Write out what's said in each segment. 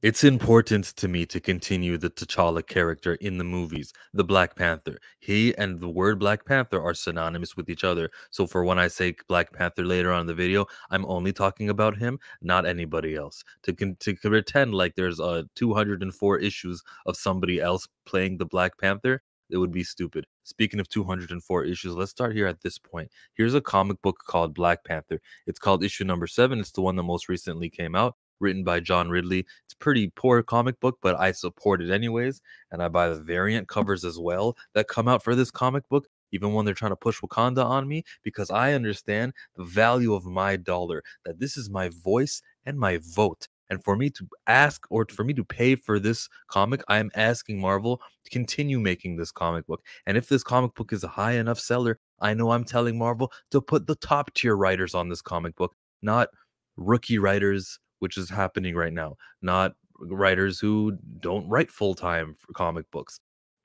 It's important to me to continue the T'Challa character in the movies, the Black Panther. He and the word Black Panther are synonymous with each other. So for when I say Black Panther later on in the video, I'm only talking about him, not anybody else. To pretend like there's 204 issues of somebody else playing the Black Panther, it would be stupid. Speaking of 204 issues, let's start here at this point. Here's a comic book called Black Panther. It's called issue number 7. It's the one that most recently came out, written by John Ridley. It's a pretty poor comic book, but I support it anyways, and I buy the variant covers as well that come out for this comic book, even when they're trying to push Wakanda on me, because I understand the value of my dollar, that this is my voice and my vote. And for me to ask, or for me to pay for this comic, I am asking Marvel to continue making this comic book. And if this comic book is a high enough seller, I know I'm telling Marvel to put the top tier writers on this comic book, not rookie writers, which is happening right now, not writers who don't write full-time for comic books,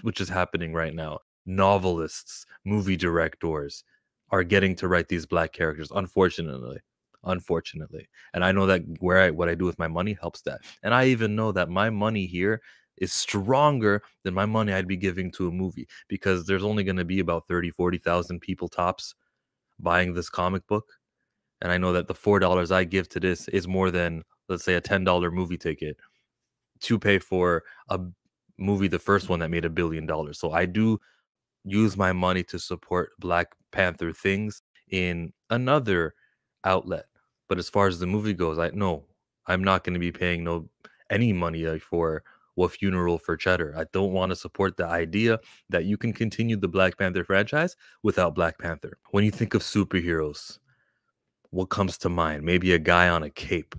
which is happening right now. Novelists, movie directors are getting to write these Black characters, unfortunately. And I know that what I do with my money helps that. And I even know that my money here is stronger than my money I'd be giving to a movie, because there's only going to be about 30,000-40,000 people tops buying this comic book. And I know that the $4 I give to this is more than, let's say, a $10 movie ticket to pay for a movie, the first one that made $1 billion. So I do use my money to support Black Panther things in another outlet. But as far as the movie goes, I'm not going to be paying any money for a funeral for cheddar. I don't want to support the idea that you can continue the Black Panther franchise without Black Panther. When you think of superheroes, what comes to mind? Maybe a guy on a cape.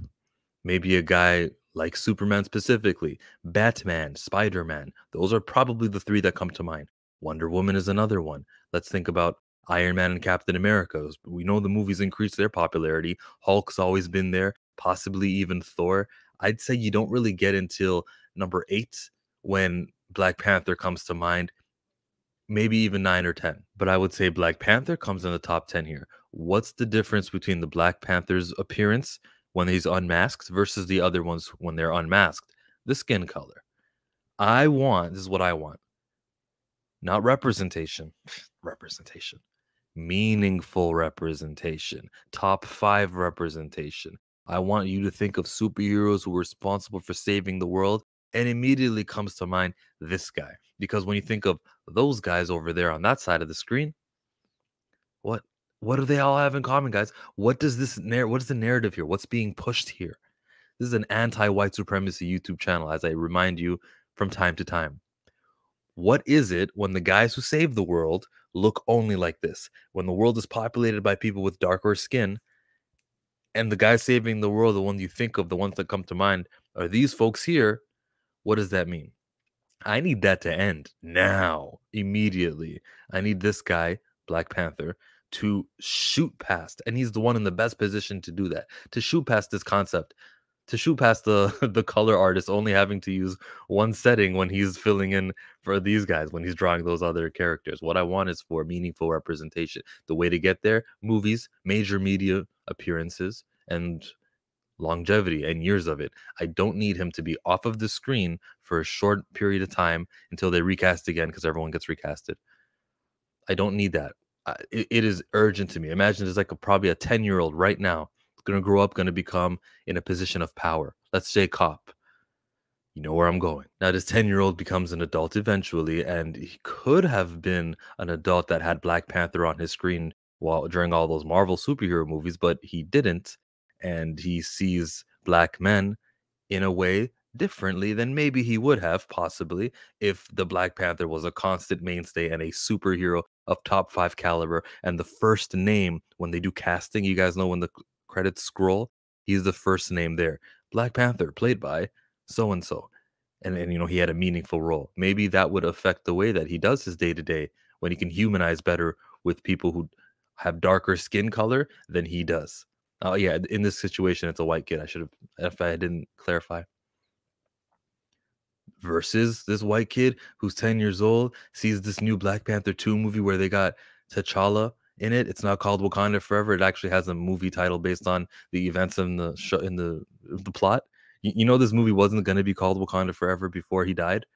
Maybe a guy like Superman specifically. Batman, Spider-Man. Those are probably the 3 that come to mind. Wonder Woman is another one. Let's think about Iron Man and Captain America. We know the movies increased their popularity. Hulk's always been there, possibly even Thor. I'd say you don't really get until number 8 when Black Panther comes to mind. Maybe even 9 or 10. But I would say Black Panther comes in the top 10 here. What's the difference between the Black Panther's appearance when he's unmasked versus the other ones when they're unmasked? The skin color. This is what I want. Not representation. Representation. Meaningful representation. Top 5 representation. I want you to think of superheroes who were responsible for saving the world, and immediately comes to mind this guy. Because when you think of those guys over there on that side of the screen, what do they all have in common, guys? What is the narrative here? What's being pushed here? This is an anti-white supremacy YouTube channel, as I remind you from time to time. What is it when the guys who save the world look only like this? When the world is populated by people with darker skin, and the guys saving the world, the ones you think of, the ones that come to mind, are these folks here, what does that mean? I need that to end now, immediately. I need this guy, Black Panther, to shoot past, and he's the one in the best position to do that, to shoot past this concept, to shoot past the the color artist only having to use one setting when he's filling in for these guys, when he's drawing those other characters. What I want is for meaningful representation. The way to get there: movies, major media appearances, and longevity and years of it. I don't need him to be off of the screen for a short period of time until they recast again, because everyone gets recasted. I don't need that. It is urgent to me. Imagine there's probably a 10-year-old right now going to grow up, going to become in a position of power. Let's say cop. You know where I'm going. Now, this 10-year-old becomes an adult eventually, and he could have been an adult that had Black Panther on his screen during all those Marvel superhero movies, but he didn't. And he sees Black men in a way differently than maybe he would have possibly if the Black Panther was a constant mainstay and a superhero of top 5 caliber. And the first name when they do casting, you guys know when the credits scroll, he's the first name there. Black Panther, played by so and so. And he had a meaningful role. Maybe that would affect the way that he does his day-to-day, when he can humanize better with people who have darker skin color than he does. Oh yeah, in this situation, it's a white kid. If I didn't clarify. Versus this white kid who's 10 years old, sees this new Black Panther 2 movie where they got T'Challa in it. It's not called Wakanda Forever. It actually has a movie title based on the events in the show, in the plot. You know this movie wasn't gonna be called Wakanda Forever before he died,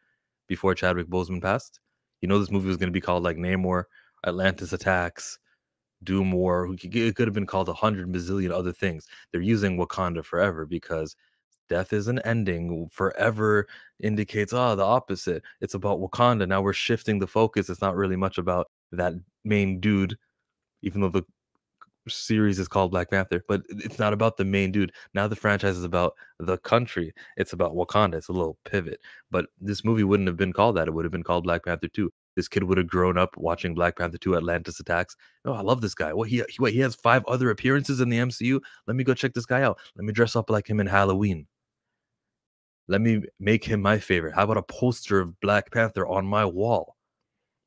before Chadwick Boseman passed? You know this movie was gonna be called, like, Namor, Atlantis Attacks, Doom War. It could have been called 100 bazillion other things. They're using Wakanda Forever because death is an ending. Forever indicates, the opposite. It's about Wakanda. Now we're shifting the focus. It's not really much about that main dude, even though the series is called Black Panther, but it's not about the main dude. Now the franchise is about the country. It's about Wakanda. It's a little pivot. But this movie wouldn't have been called that. It would have been called Black Panther 2. This kid would have grown up watching Black Panther 2 Atlantis Attacks. Oh, I love this guy. Well, he has 5 other appearances in the MCU. Let me go check this guy out. Let me dress up like him in Halloween. Let me make him my favorite. How about a poster of Black Panther on my wall?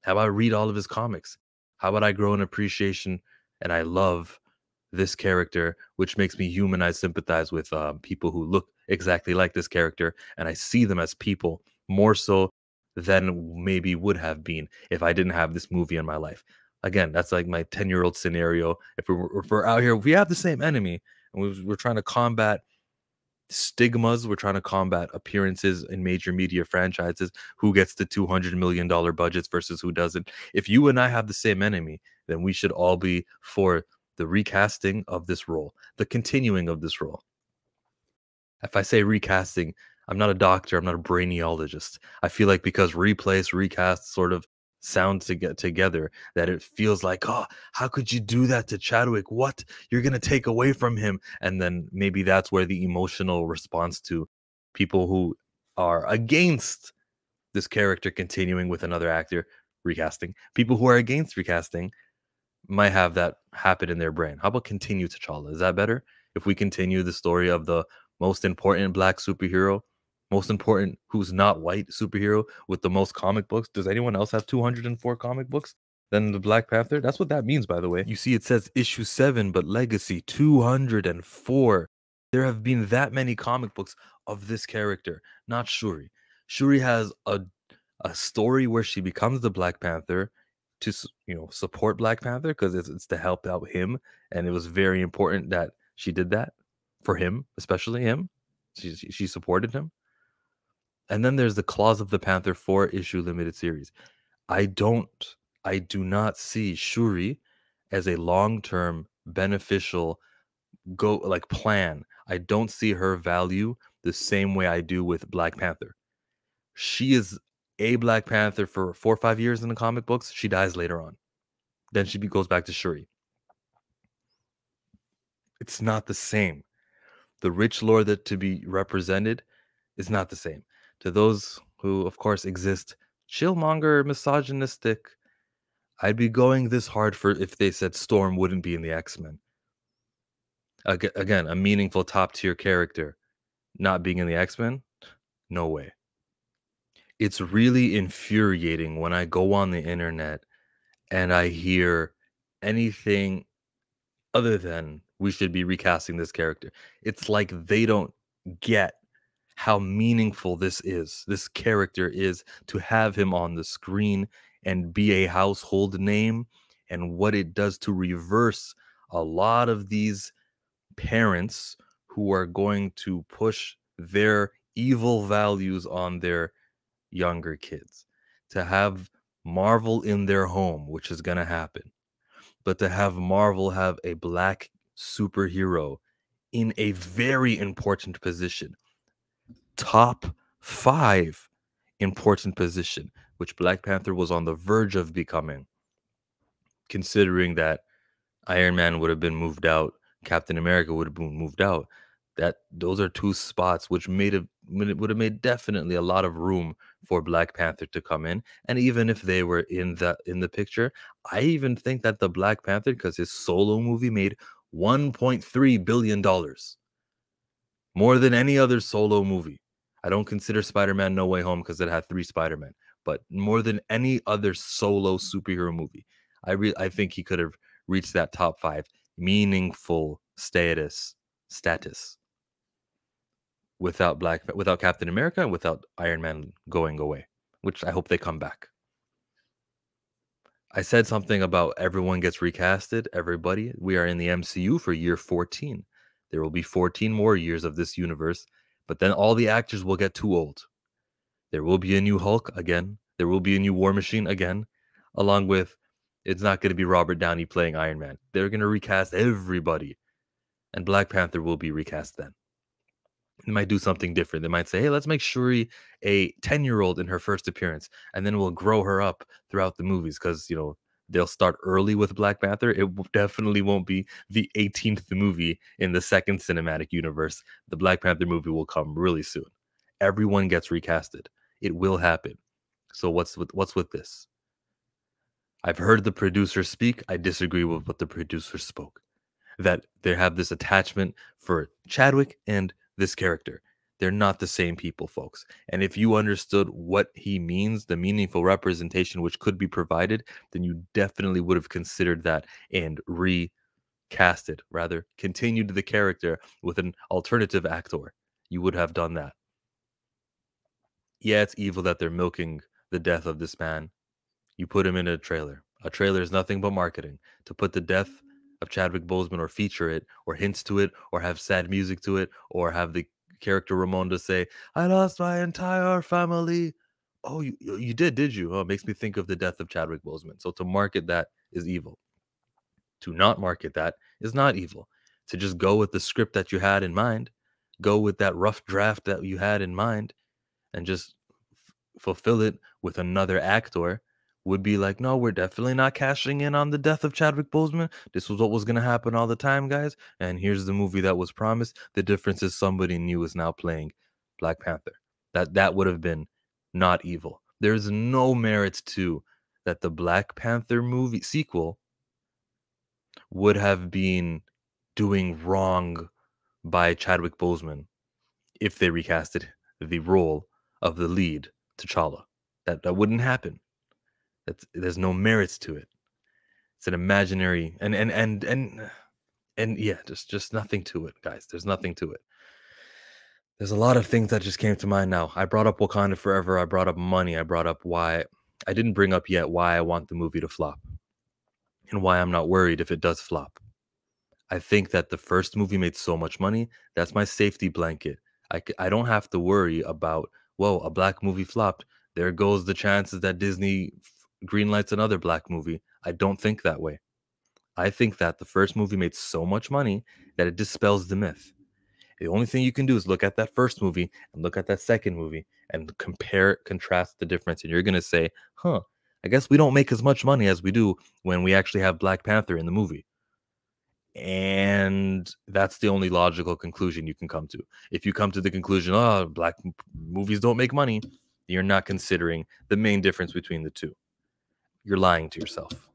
How about I read all of his comics? How about I grow an appreciation and I love this character, which makes me human. I sympathize with people who look exactly like this character, and I see them as people more so than maybe would have been if I didn't have this movie in my life. Again, that's like my 10-year-old scenario. If we're out here, if we have the same enemy, and we're trying to combat stigmas, we're trying to combat appearances in major media franchises, who gets the $200 million budgets versus who doesn't. If you and I have the same enemy, then we should all be for the recasting of this role, the continuing of this role. If I say recasting, I'm not a doctor, I'm not a brainiologist. I feel like because replace, recast sort of sound to get together, that it feels like, how could you do that to Chadwick? What? You're going to take away from him. And then maybe that's where the emotional response to people who are against this character continuing with another actor recasting, people who are against recasting might have that happen in their brain. How about continue T'Challa? Is that better? If we continue the story of the most important black superhero, most important who's not white superhero with the most comic books. Does anyone else have 204 comic books than the Black Panther? That's what that means, by the way. You see, it says issue 7, but legacy 204. There have been that many comic books of this character, not Shuri. Shuri has a story where she becomes the Black Panther to support Black Panther because it's to help out him, and it was very important that she did that for him, especially him. She supported him. And then there's the Claws of the Panther 4-issue limited series. I do not see Shuri as a long-term beneficial plan. I don't see her value the same way I do with Black Panther. She is a Black Panther for 4 or 5 years in the comic books. She dies later on. Then she goes back to Shuri. It's not the same. The rich lore that to be represented is not the same. To those who, of course, exist, chillmonger, misogynistic, I'd be going this hard for if they said Storm wouldn't be in the X-Men. Again, a meaningful top-tier character not being in the X-Men? No way. It's really infuriating when I go on the internet and I hear anything other than we should be recasting this character. It's like they don't get how meaningful this character is, to have him on the screen and be a household name, and what it does to reverse a lot of these parents who are going to push their evil values on their younger kids. To have Marvel in their home, which is going to happen, but to have Marvel have a black superhero in a very important position, top 5 important position, which Black Panther was on the verge of becoming, considering that Iron Man would have been moved out, Captain America would have been moved out. That those are 2 spots which would have made definitely a lot of room for Black Panther to come in. And even if they were in the picture, I even think that the Black Panther, because his solo movie made $1.3 billion, more than any other solo movie. I don't consider Spider-Man No Way Home because it had 3 Spider-Men, but more than any other solo superhero movie. I think he could have reached that top 5 meaningful status without Captain America and without Iron Man going away, which I hope they come back. I said something about everyone gets recasted, everybody. We are in the MCU for year 14. There will be 14 more years of this universe. But then all the actors will get too old. There will be a new Hulk again. There will be a new War Machine again, along with it's not going to be Robert Downey playing Iron Man. They're going to recast everybody, and Black Panther will be recast then. They might do something different. They might say, hey, let's make Shuri a 10-year-old in her first appearance, and then we'll grow her up throughout the movies because, they'll start early with Black Panther. It definitely won't be the 18th movie in the second cinematic universe. The Black Panther movie will come really soon. Everyone gets recasted. It will happen. So what's with this? I've heard the producers speak. I disagree with what the producers spoke. That they have this attachment for Chadwick and this character. They're not the same people, folks. And if you understood what he means, the meaningful representation which could be provided, then you definitely would have considered that and recasted, rather, continued the character with an alternative actor. You would have done that. Yeah, it's evil that they're milking the death of this man. You put him in a trailer. A trailer is nothing but marketing. To put the death of Chadwick Boseman or feature it or hints to it or have sad music to it or have the character Ramonda say, I lost my entire family. Oh, you did you? Oh, it makes me think of the death of Chadwick Boseman. So to market that is evil. To not market that is not evil. To just go with the script that you had in mind, go with that rough draft that you had in mind, and just fulfill it with another actor would be like, no, we're definitely not cashing in on the death of Chadwick Boseman. This was what was going to happen all the time, guys. And here's the movie that was promised. The difference is somebody new is now playing Black Panther. That would have been not evil. There's no merit to that the Black Panther movie sequel would have been doing wrong by Chadwick Boseman if they recasted the role of the lead T'Challa. That wouldn't happen. There's no merits to it. It's an imaginary and yeah, just nothing to it, guys. There's nothing to it. There's a lot of things that just came to mind now. I brought up Wakanda Forever. I brought up money. I brought up why I didn't bring up yet why I want the movie to flop and why I'm not worried if it does flop. I think that the first movie made so much money. That's my safety blanket. I don't have to worry about, whoa, a black movie flopped. There goes the chances that Disney greenlights another black movie. I don't think that way. I think that the first movie made so much money that it dispels the myth. The only thing you can do is look at that first movie and look at that second movie and contrast the difference. And you're going to say, I guess we don't make as much money as we do when we actually have Black Panther in the movie. And that's the only logical conclusion you can come to. If you come to the conclusion, black movies don't make money, you're not considering the main difference between the two. You're lying to yourself.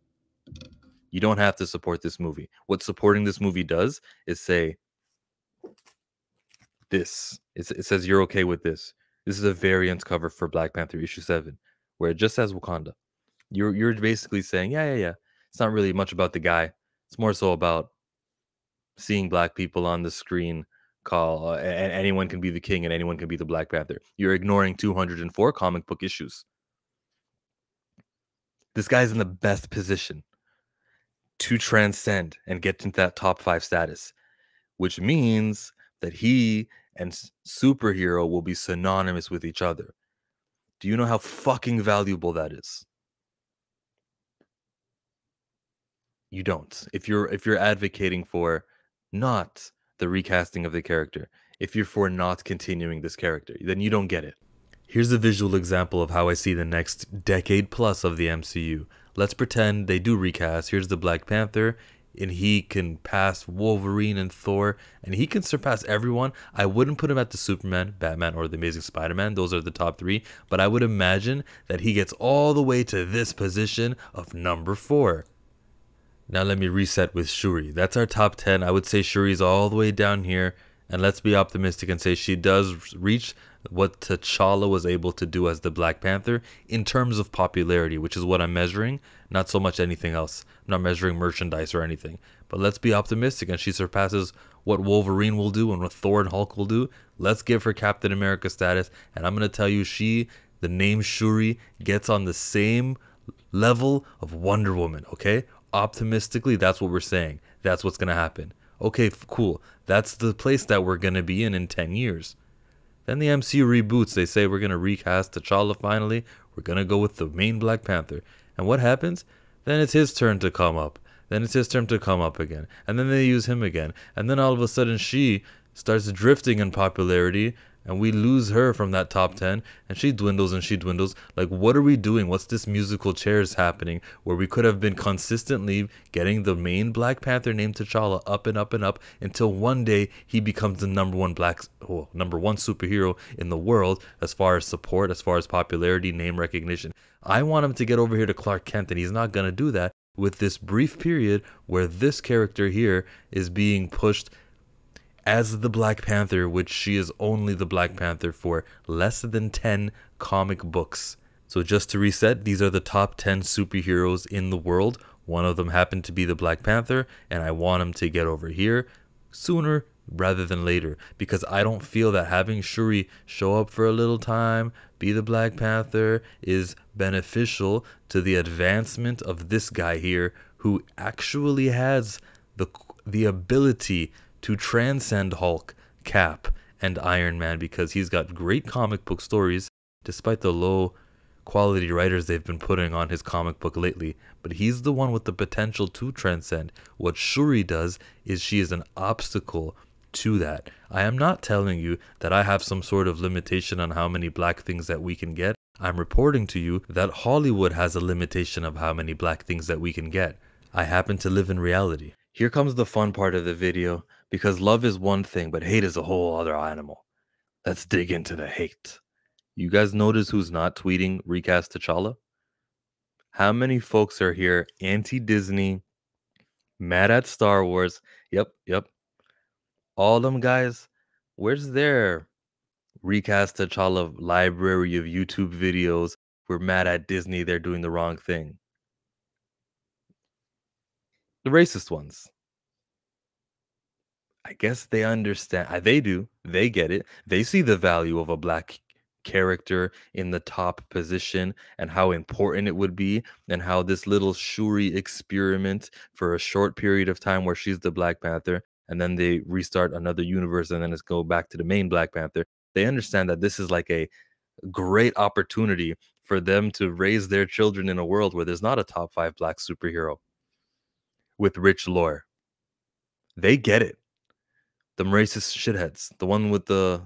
You don't have to support this movie. What supporting this movie does is say this. It says you're okay with this. This is a variant cover for Black Panther issue 7, where it just says Wakanda. You're basically saying, yeah. It's not really much about the guy. It's more so about seeing black people on the screen call and anyone can be the king and anyone can be the Black Panther. You're ignoring 204 comic book issues. This guy's in the best position to transcend and get into that top 5 status, which means that he and superhero will be synonymous with each other. Do you know how fucking valuable that is? You don't. If you're advocating for not the recasting of the character, if you're for not continuing this character, then you don't get it. Here's a visual example of how I see the next decade plus of the MCU. Let's pretend they do recast. Here's the Black Panther, and he can pass Wolverine and Thor, and he can surpass everyone. I wouldn't put him at the Superman, Batman, or the Amazing Spider-Man. Those are the top 3. But I would imagine that he gets all the way to this position of number 4. Now let me reset with Shuri. That's our top 10. I would say Shuri's all the way down here. And let's be optimistic and say she does reach what T'Challa was able to do as the Black Panther in terms of popularity, which is what I'm measuring, not so much anything else. I'm not measuring merchandise or anything. But let's be optimistic and she surpasses what Wolverine will do and what Thor and Hulk will do. Let's give her Captain America status. And I'm going to tell you, the name Shuri, gets on the same level of Wonder Woman, okay? Optimistically, that's what we're saying. That's what's going to happen. Okay, cool. That's the place that we're going to be in 10 years. Then the MCU reboots. They say we're going to recast T'Challa finally. We're going to go with the main Black Panther. And what happens? Then it's his turn to come up. Then it's his turn to come up again. And then they use him again. And then all of a sudden she starts drifting in popularity. And we lose her from that top 10. And she dwindles and she dwindles. Like, what are we doing? What's this musical chairs happening where we could have been consistently getting the main Black Panther named T'Challa up and up and up until one day he becomes the number one superhero in the world as far as support, as far as popularity, name recognition. I want him to get over here to Clark Kent, and he's not going to do that with this brief period where this character here is being pushed as the Black Panther, which she is only the Black Panther for less than 10 comic books. So just to reset, these are the top 10 superheroes in the world. One of them happened to be the Black Panther, and I want him to get over here sooner rather than later, because I don't feel that having Shuri show up for a little time, be the Black Panther, is beneficial to the advancement of this guy here, who actually has the ability to transcend Hulk, Cap, and Iron Man, because he's got great comic book stories, despite the low quality writers they've been putting on his comic book lately. But he's the one with the potential to transcend. What Shuri does is she is an obstacle to that. I am not telling you that I have some sort of limitation on how many black things that we can get. I'm reporting to you that Hollywood has a limitation of how many black things that we can get. I happen to live in reality. Here comes the fun part of the video, because love is one thing, but hate is a whole other animal. Let's dig into the hate. You guys notice who's not tweeting Recast T'Challa? How many folks are here anti-Disney, mad at Star Wars? Yep. All them guys, where's their Recast T'Challa library of YouTube videos? We're mad at Disney, they're doing the wrong thing. The racist ones. I guess they understand. They do. They get it. They see the value of a black character in the top position and how important it would be, and how this little Shuri experiment for a short period of time where she's the Black Panther, and then they restart another universe and then it's go back to the main Black Panther. They understand that this is like a great opportunity for them to raise their children in a world where there's not a top 5 black superhero with rich lore. They get it. Them racist shitheads, the one with the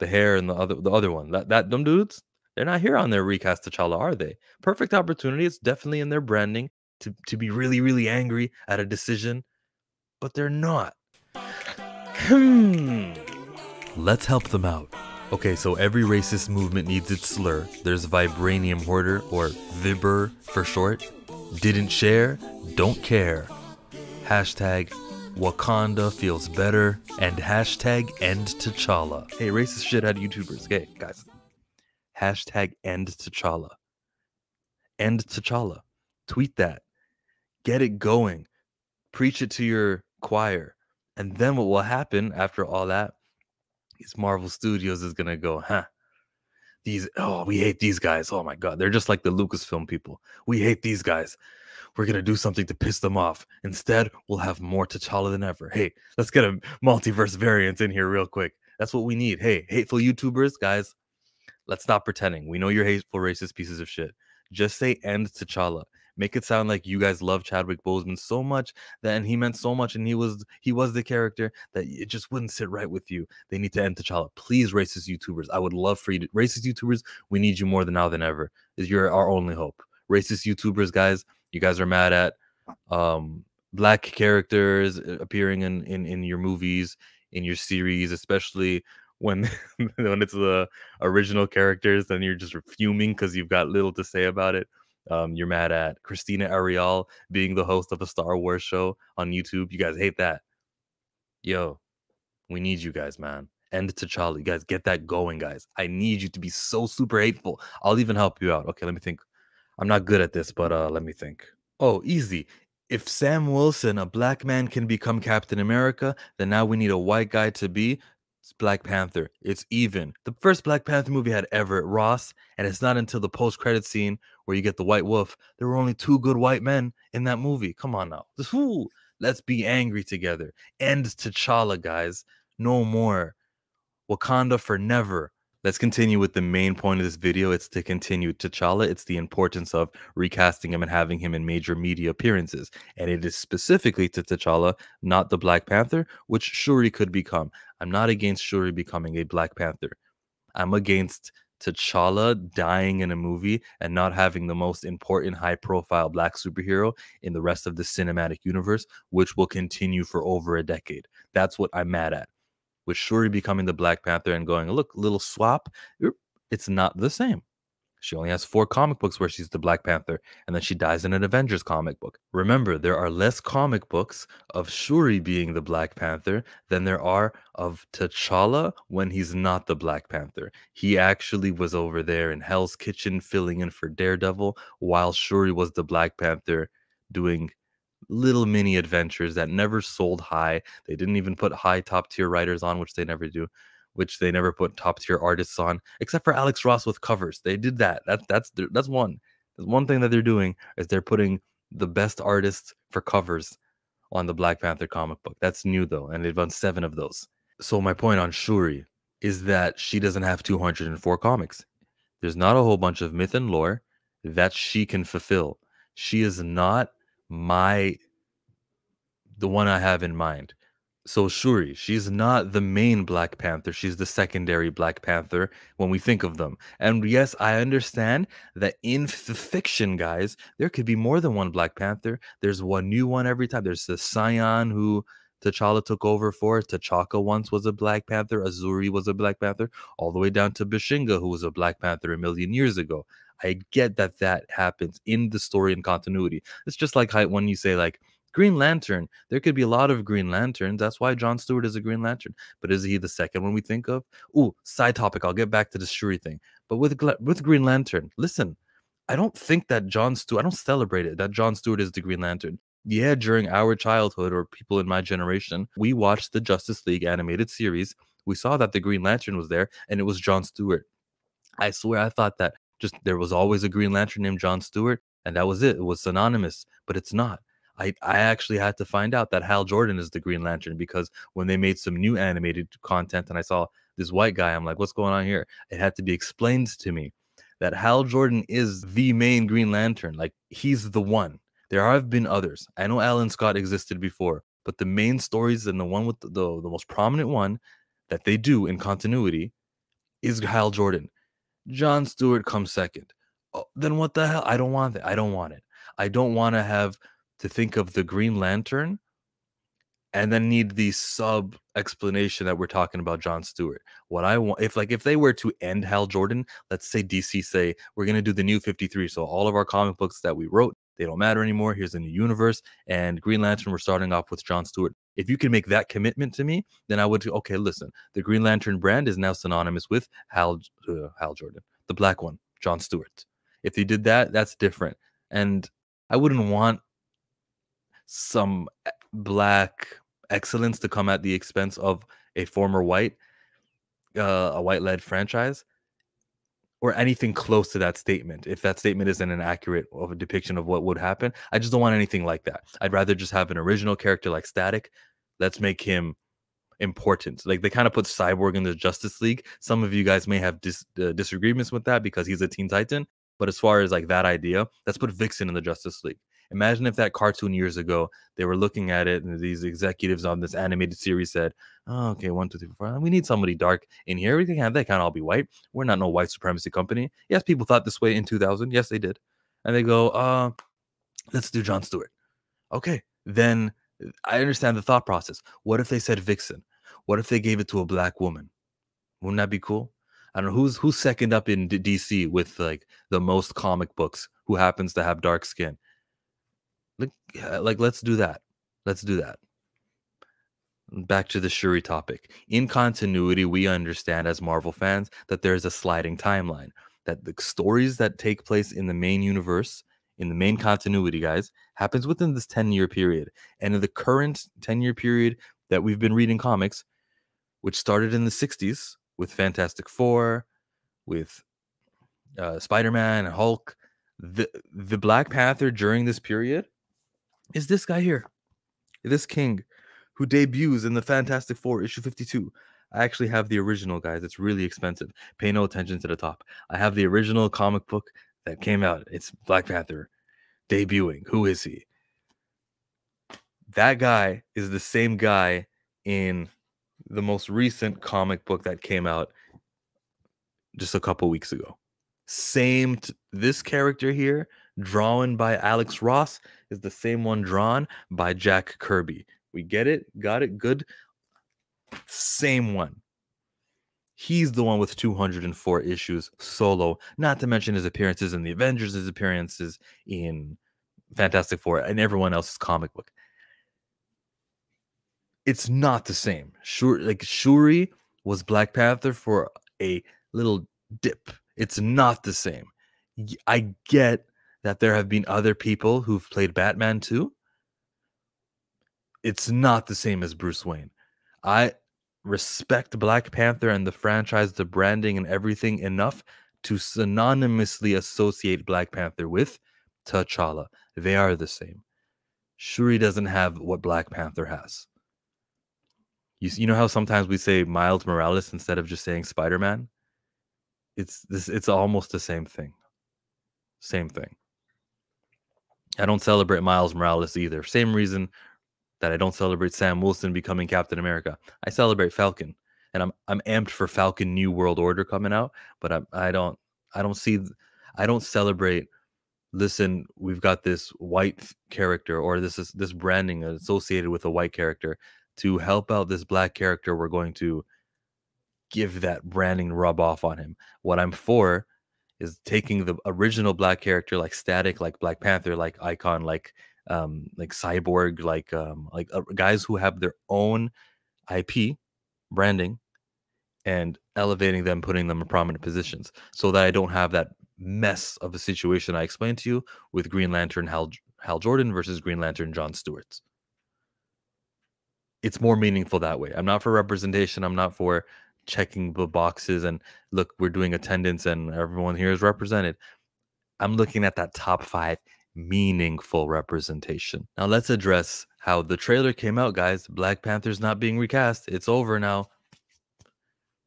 hair and the other one, that them dudes, they're not here on their Recast T'Challa, are they? Perfect opportunity. It's definitely in their branding to be really, really angry at a decision, but they're not. Let's help them out. Okay, so every racist movement needs its slur. There's Vibranium Hoarder, or Vibber for short. Didn't share, don't care. Hashtag Wakanda feels better, and hashtag end T'Challa. Hey, racist shithead YouTubers, hey guys. Hashtag end T'Challa. End T'Challa. Tweet that. Get it going. Preach it to your choir. And then what will happen after all that is Marvel Studios is gonna go, we hate these guys. Oh my god, they're just like the Lucasfilm people. We hate these guys. We're going to do something to piss them off. Instead, we'll have more T'Challa than ever. Hey, let's get a multiverse variant in here real quick. That's what we need. Hey, hateful YouTubers, guys, let's stop pretending. We know you're hateful, racist pieces of shit. Just say end T'Challa. Make it sound like you guys love Chadwick Boseman so much that, and he meant so much, and he was the character that it just wouldn't sit right with you. They need to end T'Challa. Please, racist YouTubers. I would love for you to, racist YouTubers, we need you more than now than ever. You're our only hope. Racist YouTubers, guys, you guys are mad at black characters appearing in your movies, in your series, especially when when it's the original characters, then you're just fuming because you've got little to say about it. You're mad at Christina Ariel being the host of a Star Wars show on YouTube. You guys hate that. Yo, we need you guys, man. End T'Challa. You guys get that going, guys. I need you to be so super hateful. I'll even help you out. Okay, let me think. I'm not good at this, but let me think. Oh, easy. If Sam Wilson, a black man, can become Captain America, then now we need a white guy to be Black Panther. It's even. The first Black Panther movie had Everett Ross, and it's not until the post-credit scene where you get the White Wolf. There were only 2 good white men in that movie. Come on now. Let's be angry together. End T'Challa, guys. No more. Wakanda for never. Let's continue with the main point of this video. It's to continue T'Challa. It's the importance of recasting him and having him in major media appearances. And it is specifically to T'Challa, not the Black Panther, which Shuri could become. I'm not against Shuri becoming a Black Panther. I'm against T'Challa dying in a movie and not having the most important high-profile Black superhero in the rest of the cinematic universe, which will continue for over a decade. That's what I'm mad at. With Shuri becoming the Black Panther and going, look, little swap, it's not the same. She only has 4 comic books where she's the Black Panther, and then she dies in an Avengers comic book. Remember, there are less comic books of Shuri being the Black Panther than there are of T'Challa when he's not the Black Panther. He actually was over there in Hell's Kitchen filling in for Daredevil, while Shuri was the Black Panther doing little mini adventures that never sold high. They didn't even put high top tier writers on, which they never do, which they never put top tier artists on, except for Alex Ross with covers. They did that. That's one. There's one thing that they're doing is they're putting the best artists for covers on the Black Panther comic book. That's new though, and they've done 7 of those. So my point on Shuri is that she doesn't have 204 comics. There's not a whole bunch of myth and lore that she can fulfill. She is not the one I have in mind. So Shuri, she's not the main Black Panther. She's the secondary Black Panther when we think of them. And yes, I understand that in the fiction, guys, there could be more than one Black Panther. There's one new one every time. There's the Scion who T'Challa took over for. T'Chaka once was a Black Panther. Azuri was a Black Panther. All the way down to Bashinga, who was a Black Panther a million years ago. I get that that happens in the story and continuity. It's just like how, when you say like, Green Lantern. There could be a lot of Green Lanterns. That's why Jon Stewart is a Green Lantern. But is he the second one we think of? Ooh, side topic. I'll get back to the Shuri thing. But with Green Lantern, listen, I don't think that Jon Stewart, I don't celebrate it, that Jon Stewart is the Green Lantern. Yeah, during our childhood or people in my generation, we watched the Justice League animated series. We saw that the Green Lantern was there and it was Jon Stewart. I swear I thought that just there was always a Green Lantern named Jon Stewart and that was it. It was synonymous, but it's not. I actually had to find out that Hal Jordan is the Green Lantern because when they made some new animated content and I saw this white guy, I'm like, what's going on here? It had to be explained to me that Hal Jordan is the main Green Lantern. Like, he's the one. There have been others. I know Alan Scott existed before, but the main stories and the one with the most prominent one that they do in continuity is Hal Jordan. Jon Stewart comes second. Oh, then what the hell? I don't want that. I don't want it. I don't want to have to think of the Green Lantern and then need the sub explanation that we're talking about Jon Stewart. What I want, if they were to end Hal Jordan, let's say DC say we're gonna do the new 53, so all of our comic books that we wrote, they don't matter anymore. Here's a new universe, and Green Lantern, we're starting off with Jon Stewart. If you can make that commitment to me, then I would. Okay, listen, the Green Lantern brand is now synonymous with Hal Jordan, the black one, Jon Stewart. If they did that, that's different, and I wouldn't want some black excellence to come at the expense of a former a white-led franchise or anything close to that statement. If that statement isn't an accurate of a depiction of what would happen, I just don't want anything like that. I'd rather just have an original character like Static. Let's make him important. Like, they kind of put Cyborg in the Justice League. Some of you guys may have disagreements with that because he's a Teen Titan. But as far as like that idea, let's put Vixen in the Justice League. Imagine if that cartoon years ago, they were looking at it and these executives on this animated series said, oh, okay, 1, 2, 3, 4, we need somebody dark in here. They can't all be white. We're not no white supremacy company. Yes, people thought this way in 2000. Yes, they did. And they go, let's do Jon Stewart. Okay, then I understand the thought process. What if they said Vixen? What if they gave it to a black woman? Wouldn't that be cool? I don't know who's second up in DC with like the most comic books who happens to have dark skin. Like let's do that. Let's do that. Back to the Shuri topic. In continuity, we understand as Marvel fans that there's a sliding timeline, that the stories that take place in the main universe, in the main continuity, guys, happens within this 10-year period. And in the current 10-year period that we've been reading comics, which started in the 60s with Fantastic Four, with Spider-Man and Hulk, the Black Panther during this period is this guy here, this king, who debuts in the Fantastic Four issue 52. I actually have the original, guys. It's really expensive. Pay no attention to the top. I have the original comic book that came out. It's Black Panther debuting. Who is he? That guy is the same guy in the most recent comic book that came out just a couple weeks ago. This character here, drawn by Alex Ross, is the same one drawn by Jack Kirby. We get it? Got it? Good. Same one. He's the one with 204 issues solo, not to mention his appearances in the Avengers, his appearances in Fantastic Four, and everyone else's comic book. It's not the same. Shuri was Black Panther for a little dip. It's not the same. I get that there have been other people who've played Batman too. It's not the same as Bruce Wayne. I respect Black Panther and the franchise, the branding and everything enough to synonymously associate Black Panther with T'Challa. They are the same. Shuri doesn't have what Black Panther has. You know how sometimes we say Miles Morales instead of just saying Spider-Man? It's almost the same thing. Same thing. I don't celebrate Miles Morales either. Same reason that I don't celebrate Sam Wilson becoming Captain America. I celebrate Falcon, and I'm amped for Falcon New World Order coming out, but I don't celebrate. Listen, we've got this white character, or this branding associated with a white character to help out this black character. We're going to give that branding rub off on him. What I'm for is taking the original black character, like Static, like Black Panther, like Icon, like Cyborg, like guys who have their own IP branding, and elevating them, putting them in prominent positions, so that I don't have that mess of a situation I explained to you with Green Lantern Hal Jordan versus Green Lantern John Stewart. It's more meaningful that way. I'm not for representation. I'm not for checking the boxes and look, we're doing attendance and everyone here is represented. I'm looking at that top 5 meaningful representation. Now let's address how the trailer came out, guys. Black Panther's not being recast. It's over now.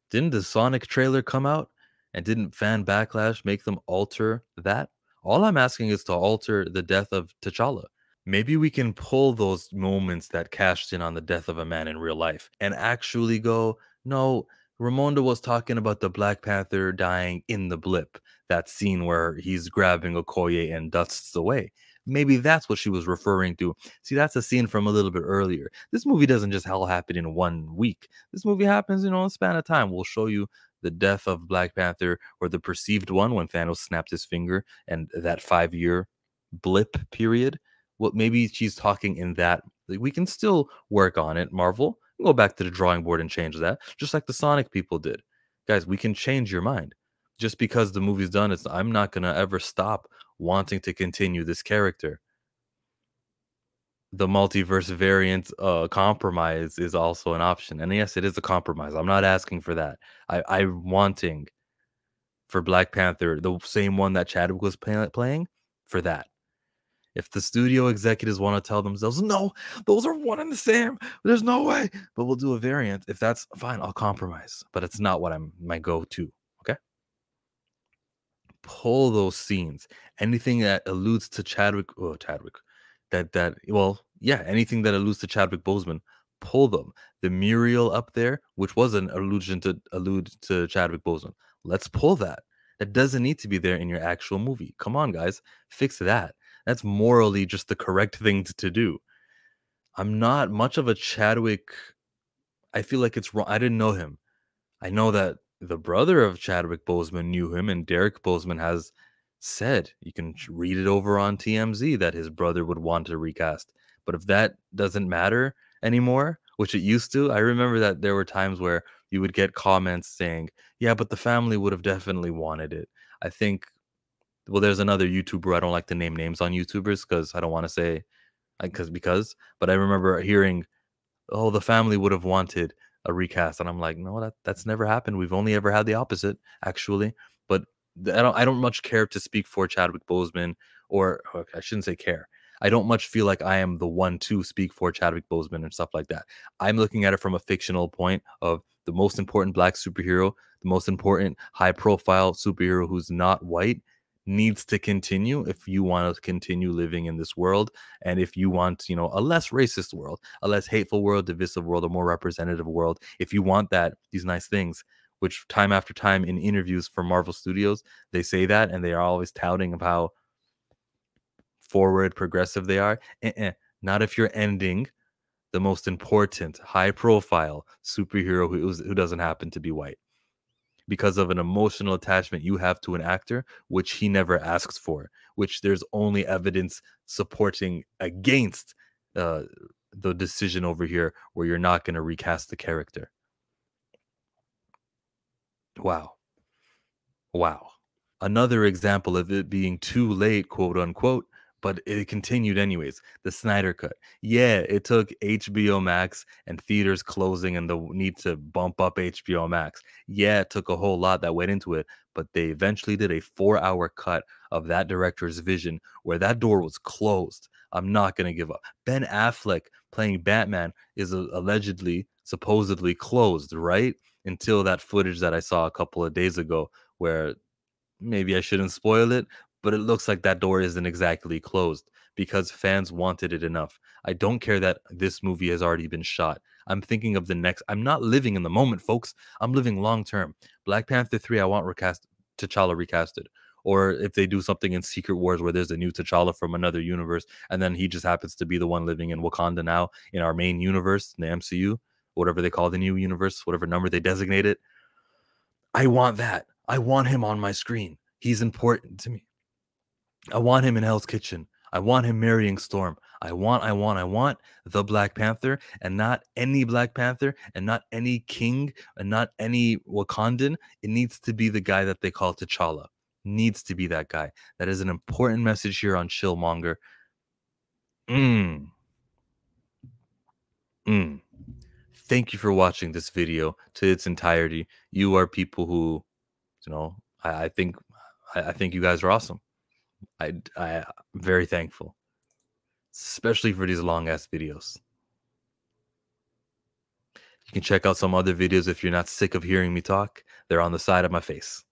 Didn't the Sonic trailer come out, and didn't fan backlash make them alter that? All I'm asking is to alter the death of T'Challa. Maybe we can pull those moments that cashed in on the death of a man in real life and actually go, no, Ramonda was talking about the Black Panther dying in the blip, that scene where he's grabbing Okoye and dusts away. Maybe that's what she was referring to. See, that's a scene from a little bit earlier. This movie doesn't just all happen in 1 week. This movie happens in a span of time. We'll show you the death of Black Panther, or the perceived one, when Thanos snapped his finger, and that 5-year blip period. Well, maybe she's talking in that. We can still work on it, Marvel. Go back to the drawing board and change that, just like the Sonic people did. Guys, we can change your mind. Just because the movie's done, I'm not going to ever stop wanting to continue this character. The multiverse variant compromise is also an option. And yes, it is a compromise. I'm not asking for that. I'm wanting for Black Panther, the same one that Chadwick was playing, for that. If the studio executives want to tell themselves, no, those are one and the same, there's no way, but we'll do a variant. If that's fine, I'll compromise. But it's not what my go-to. Okay. Pull those scenes. Anything that alludes to anything that alludes to Chadwick Boseman, pull them. The Muriel up there, which was an allusion to Chadwick Boseman, let's pull that. That doesn't need to be there in your actual movie. Come on, guys, fix that. That's morally just the correct thing to do. I'm not much of a Chadwick. I feel like it's wrong. I didn't know him. I know that the brother of Chadwick Boseman knew him, and Derek Boseman has said, you can read it over on TMZ, that his brother would want to recast. But if that doesn't matter anymore, which it used to, I remember that there were times where you would get comments saying, yeah, but the family would have definitely wanted it. I think, well, there's another YouTuber. I don't like to name names on YouTubers because I don't want to say but I remember hearing, oh, the family would have wanted a recast, and I'm like, no, that's never happened. We've only ever had the opposite, actually. But I don't much care to speak for Chadwick Boseman, or I shouldn't say care. I don't much feel like I am the one to speak for Chadwick Boseman and stuff like that. I'm looking at it from a fictional point of the most important black superhero, the most important high profile superhero who's not white, needs to continue if you want to continue living in this world. And if you want, a less racist world, a less hateful world, divisive world, a more representative world, if you want these nice things, which time after time in interviews for Marvel Studios, they say that, and they are always touting of how forward progressive they are. Not if you're ending the most important high profile superhero who doesn't happen to be white, because of an emotional attachment you have to an actor, which he never asks for, which there's only evidence supporting against uh, the decision over here where you're not going to recast the character. Wow. Wow. Another example of it being too late, quote unquote, but it continued anyways. The Snyder Cut. Yeah, it took HBO Max and theaters closing and the need to bump up HBO Max. Yeah, it took a whole lot that went into it, but they eventually did a 4-hour cut of that director's vision where that door was closed. I'm not going to give up. Ben Affleck playing Batman is allegedly, supposedly closed, right? Until that footage that I saw a couple of days ago where maybe I shouldn't spoil it, but it looks like that door isn't exactly closed because fans wanted it enough. I don't care that this movie has already been shot. I'm thinking of the next. I'm not living in the moment, folks. I'm living long term. Black Panther 3, I want T'Challa recasted. Or if they do something in Secret Wars where there's a new T'Challa from another universe, and then he just happens to be the one living in Wakanda now in our main universe, in the MCU, whatever they call the new universe, whatever number they designate it. I want that. I want him on my screen. He's important to me. I want him in Hell's Kitchen. I want him marrying Storm. I want the Black Panther, and not any Black Panther, and not any king, and not any Wakandan. It needs to be the guy that they call T'Challa. Needs to be that guy. That is an important message here on Chillmonger. Mm, mm. Thank you for watching this video to its entirety. You are people who, I think, I think you guys are awesome. I'm very thankful, especially for these long ass videos. You can check out some other videos if you're not sick of hearing me talk. They're on the side of my face.